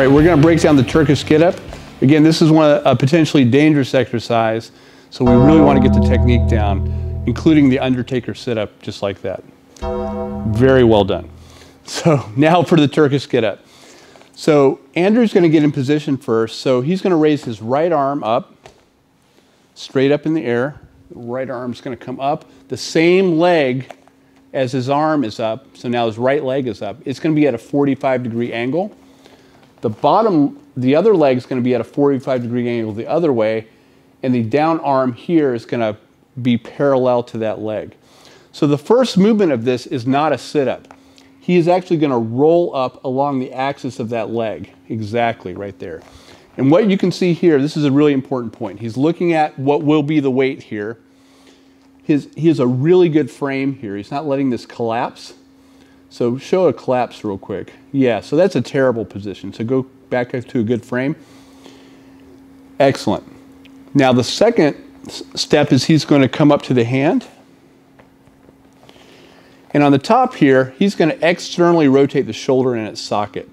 right, we're going to break down the Turkish Getup. Again, this is a potentially dangerous exercise, so we really want to get the technique down, including the Undertaker sit-up, just like that. Very well done. So now for the Turkish Getup. So Andrew's going to get in position first, so he's going to raise his right arm up, straight up in the air. The right arm's going to come up, the same leg as his arm is up, so now his right leg is up. It's going to be at a 45-degree angle. The other leg is going to be at a 45-degree angle the other way, and the down arm here is going to be parallel to that leg. So the first movement of this is not a sit-up. He is actually going to roll up along the axis of that leg, exactly right there. And what you can see here, this is a really important point. He's looking at what will be the weight here. He has a really good frame here. He's not letting this collapse. So show a collapse real quick. Yeah, so that's a terrible position. So go back up to a good frame. Excellent. Now the second step is he's going to come up to the hand. And on the top here, he's going to externally rotate the shoulder in its socket.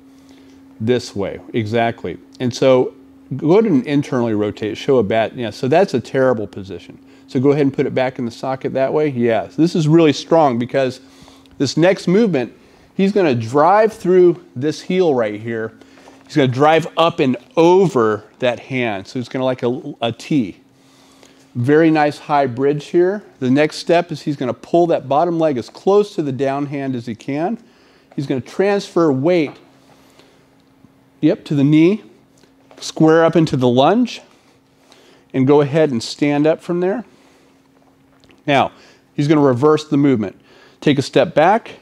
This way, exactly. And so go ahead and internally rotate, show a bat. Yeah, so that's a terrible position. So go ahead and put it back in the socket that way. Yeah, so this is really strong because this next movement, he's going to drive through this heel right here. He's going to drive up and over that hand. So it's going to like a T. Very nice high bridge here. The next step is he's going to pull that bottom leg as close to the down hand as he can. He's going to transfer weight, to the knee, square up into the lunge, and go ahead and stand up from there. Now, he's going to reverse the movement. Take a step back,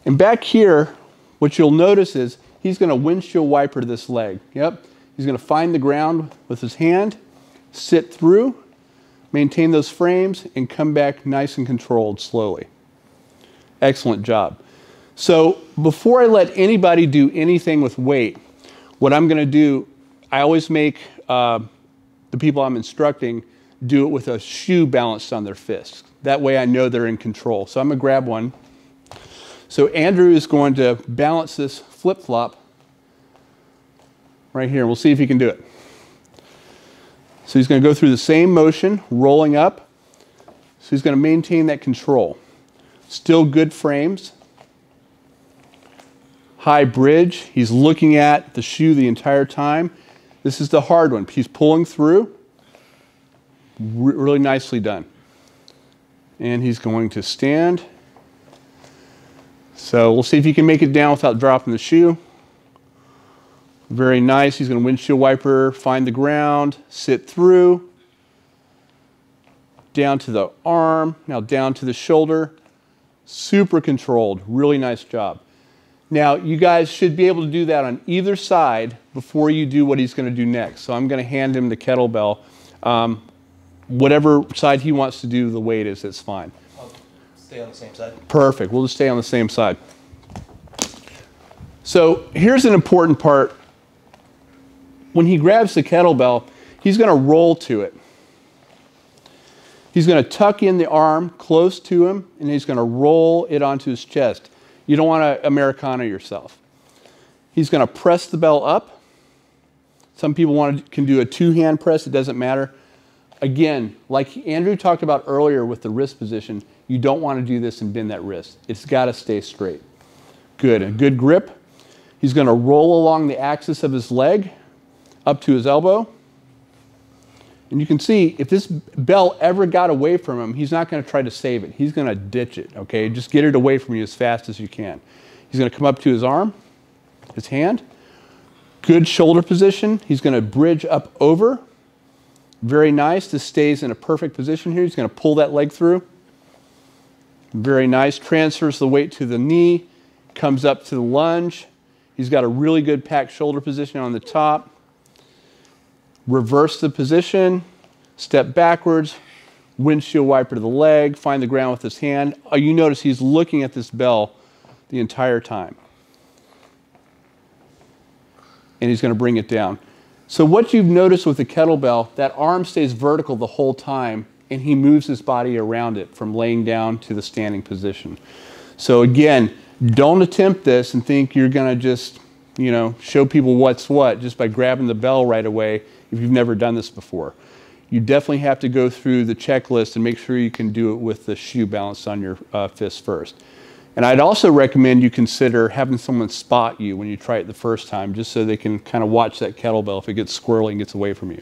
and back here, what you'll notice is he's going to windshield wiper this leg. He's going to find the ground with his hand, sit through, maintain those frames, and come back nice and controlled slowly. Excellent job. So before I let anybody do anything with weight, what I'm going to do, I always make the people I'm instructing do it with a shoe balanced on their fists. That way I know they're in control. So I'm going to grab one. So Andrew is going to balance this flip-flop right here. We'll see if he can do it. So he's going to go through the same motion, rolling up. So he's going to maintain that control. Still good frames. High bridge. He's looking at the shoe the entire time. This is the hard one. He's pulling through. Really nicely done. And he's going to stand. So we'll see if he can make it down without dropping the shoe. Very nice. He's going to windshield wiper, find the ground, sit through, down to the arm, now down to the shoulder. Super controlled. Really nice job. Now, you guys should be able to do that on either side before you do what he's going to do next. So I'm going to hand him the kettlebell. Whatever side he wants to do the weight is, that's fine. I'll stay on the same side. Perfect. We'll just stay on the same side. So here's an important part. When he grabs the kettlebell, he's going to roll to it. He's going to tuck in the arm close to him, and he's going to roll it onto his chest. You don't want to Americana yourself. He's going to press the bell up. Some people can do a two-hand press. It doesn't matter. Again, like Andrew talked about earlier with the wrist position, you don't want to do this and bend that wrist. It's got to stay straight. Good. A good grip. He's going to roll along the axis of his leg up to his elbow. And you can see if this bell ever got away from him, he's not going to try to save it. He's going to ditch it, okay? Just get it away from you as fast as you can. He's going to come up to his arm, his hand. Good shoulder position. He's going to bridge up over. Very nice. This stays in a perfect position here. He's going to pull that leg through. Very nice. Transfers the weight to the knee. Comes up to the lunge. He's got a really good packed shoulder position on the top. Reverse the position. Step backwards. Windshield wiper to the leg. Find the ground with his hand. You notice he's looking at this bell the entire time. And he's going to bring it down. So what you've noticed with the kettlebell, that arm stays vertical the whole time, and he moves his body around it from laying down to the standing position. So again, don't attempt this and think you're going to just you know, show people what's what just by grabbing the bell right away if you've never done this before. You definitely have to go through the checklist and make sure you can do it with the shoe balanced on your fist first. And I'd also recommend you consider having someone spot you when you try it the first time, just so they can kind of watch that kettlebell if it gets squirrely and gets away from you.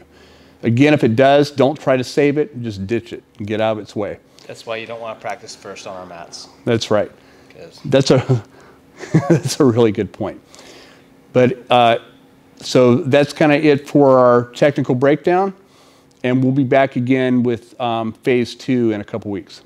Again, if it does, don't try to save it, just ditch it and get out of its way. That's why you don't want to practice first on our mats. That's right. That's a, that's a really good point. But so that's kind of it for our technical breakdown. And we'll be back again with phase 2 in a couple weeks.